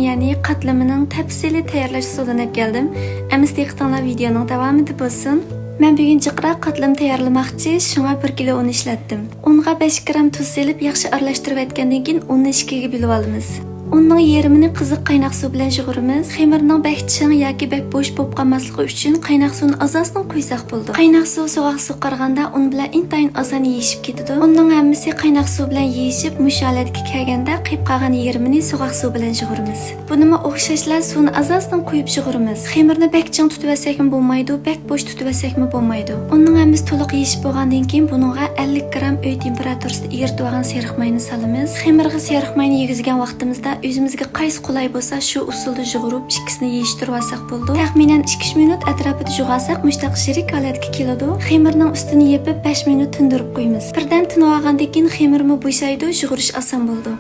yani qatlamining tafsili tayyorlash usulini keldim. Emisli qıtanglar videoning davomida bo'lsin. Men bugun jiqra qatlam tayyorlamoqchi, shunga 1 kilo un ishlatdim. Unga 5 gram tuz selib yaxshi aralashtirib etgandan keyin unni ikkiga bo'lib olamiz. Unning yarmini qiziq qaynoq suv bilan yig'iramiz. Xamirning bak ching yoki bak bo'sh bo'lib qolmasligi uchun qaynoq suvni asosdan qo'ysak bo'ldi. Qaynoq suv sovuq suv qaraganda un bilan intayin oson yeyishib ketadi. Unning hammasi qaynoq suv bilan yeyishib musholatga kelganda qiyib qolgan yarmini sovuq suv bilan yig'iramiz. Buni o'xshashlar suvni asosdan qo'yib yig'iramiz. Xamirni bak ching tutib olsakmi bo'lmaydi, bak bo'sh tutib olsakmi bo'lmaydi. Unning hammasi to'liq yeyishib bo'lgandan keyin buningga 50 gram uy temperaturasida eritib olgan seriq mayni solamiz. Xamirga seriq mayni yegizgan vaqtimizda o'zimizga qaysi qulay bo'lsa shu usulda yig'irib ikkisini yeyishtirib olsak bo'ldi. Taxminan 2 minut atrofida yig'asak mushtaq shirik holatga keladi. Xamirning ustini yepib 5 minut tindirib qo'yamiz. Birdan tinib olgandan keyin xamirmi bo'shaydi, yig'irish oson bo'ldi.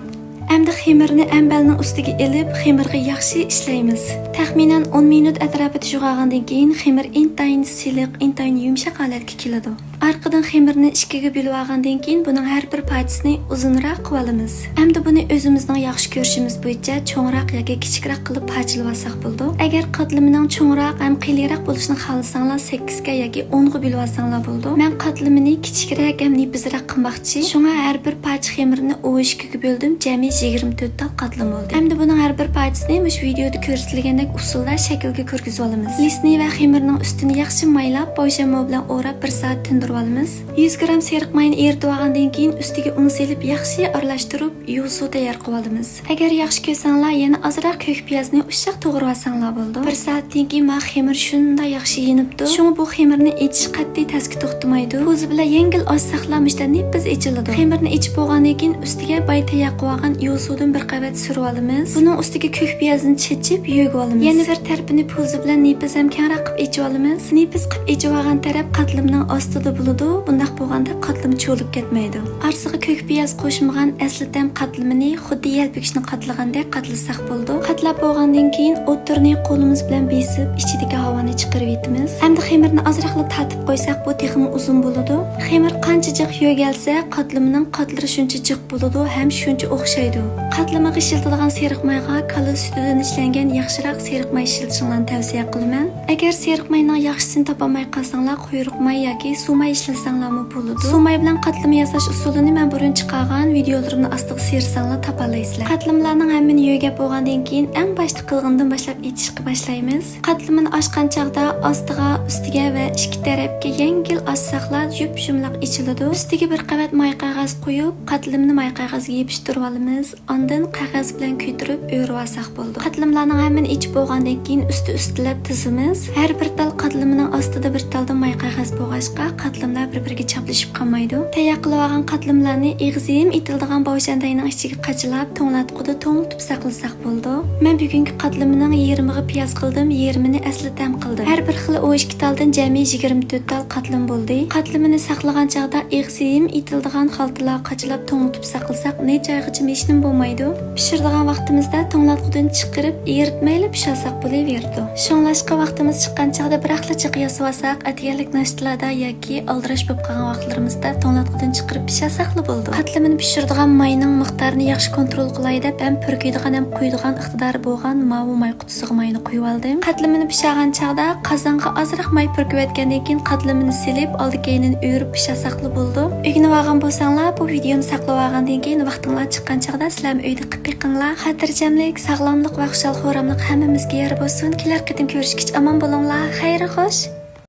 Endi xamirni ambalning ustiga elib, xamirga yaxshi ishlaymiz. Taxminan 10 minut atrofida yig'ilgandan keyin xamir intayin siliq, intayin yumshoq holatga keladi. Arqadan xamirni ikkiga bo'lib olgandan keyin buning har bir parchasini uzunroq qilib olamiz. Endi buni o'zimizning yaxshi ko'rishimiz bo'yicha cho'ngroq yoki kichikroq qilib parchalab olsak bo'ldi. Agar qatlamining cho'ngroq ham qiyinroq bo'lishini xohlasanglar 8 ga yoki 10 ga bo'lib olsanglar bo'ldi. Men qatlamini kichikroq ham nipizroq qilmoqchi. Shunga har bir parcha xamirni 2 ga bo'ldim. Jami 24 ta qatlam oldi. Endi buning har bir parchasini mush videoda ko'rsatilgandek usulda shaklga kirgizib olamiz. Lisni va xamirning ustini yaxshi maylab, boshamo bilan o'rab 1 soat tindirib olamiz. 100 gram seriq mayni eritib olgandan keyin ustiga un selib yaxshi aralashtirib, yuv suv tayyor qilib olamiz. Agar yaxshi ko'rsanglar, yana ozroq ko'k piyozni ushoq to'g'rab olsanglar bo'ldi. 1 soatdan keyin ma xamir shunda yaxshi yenibdi. Shunga bu xamirni ichish qat'iy tasga to'xtamaydi. Ko'zi bilan yengil oz saqlamishda nippiz ichiladi. Xamirni ichib bo'lgandan keyin ustiga bay tayyor qilib olgan yuv suvdan bir qavat surib olamiz. Buning ustiga ko'k piyozni chechib yuyib olamiz. Yana bir tarafini ko'zi bilan nippiz ham kengroq qilib ichib olamiz. Nippiz qilib ichib olgan taraf qatlamning ostida bo'ladi. Bundaq bo'lganda qatlam cho'lib ketmaydi. Arsiga ko'k piyoz qo'shmagan aslidan qatlamini xuddi yalpikishni qatlagandek qatlasak bo'ldi. Qatlab bo'lgandan keyin o'tirni qo'limiz bilan besib, ichidagi havoni chiqarib yetamiz. Hamda xamirni ozroq tatib qo'ysak, bu texmi uzun bo'ladi. Xamir qancha jiq yo'galsa, qatlamining qatlari shuncha jiq bo'ladi, ham shuncha o'xshaydi. Qatlamaga ishlatadigan seriq mayga kala sutidan ishlangan yaxshiroq seriq may ishlatishni tavsiya qilaman. Agar seriq mayning yaxshisini topolmay qolsanglar, quyruq may yoki suv may ishlatsanlarmi bo'ladi. Suv may bilan qatlama yasash usulini men burun chiqargan videolarimni ostiga sersanglar topolaysizlar. Qatlamlarning hammini yo'gab bo'lgandan keyin eng boshda qilgandan boshlab etishga boshlaymiz. Qatlamini ochgan chaqda ostiga, ustiga va ikki tarafga yengil ochsaqlar yumshoq ichiladi. Ustiga bir qavat may qog'oz qo'yib, qatlamni may qog'ozga yopishtirib olamiz. Ondan qog'oz bilan ko'tirib o'rib olsak bo'ldi. Qatlamlarning hammini ichib bo'lgandan keyin usti-ustilab tizimiz. Har bir tal qatlamining ostida bir talda may qog'oz bo'lg'achqa qatlamlar bir-biriga chaplashib qolmaydi. Tayyor qilib olgan qatlamlarni ig'zim itildigan boshandayning ichiga qachilab, to'nglatquda to'ngtib saqlasak bo'ldi. Men bugungi qatlamining yarmiga piyoz qildim, yarmini aslidan qildim. Har bir xil 2 taldan jami 24 tal qatlam bo'ldi. Qatlamini saqlagan chaqda ig'zim itildigan xaltalar qachilab to'ngtib saqlasak, necha oygacha meshnim bo'lmaydi. Pishiradigan vaqtimizda to'nglatqudan chiqarib, eritmayli pishirsak bo'laverdi. Shonglashqa vaqtimiz chiqqan chaqda bir aqlacha qiyos olsak, atiyalik nashtalarda yoki aldirash bo'lib qolgan vaqtlarimizda to'nglatqudan chiqarib pishirsak bo'ldi. Qatlamini pishiradigan mayning miqdorini yaxshi kontrol qilay deb ham purkiydigan ham quydigan iqtidori bo'lgan mavi may qutisiga mayni qo'yib oldim. Qatlamini pishirgan chaqda qozonga ozroq may purkib etgandan keyin qatlamini silib, oldi-keyinini o'rib pishirsak bo'ldi. O'ginib olgan bo'lsanglar, bu videoni saqlab olgandan keyin vaqtinglar chiqqan chaqda sizlar uyda qilib qinglar. Xotirjamlik, sog'lomlik va xushal-xo'ramlik hammamizga yor bo'lsin. Kelar qitim ko'rishgach omon bo'linglar. Xayr xo'sh.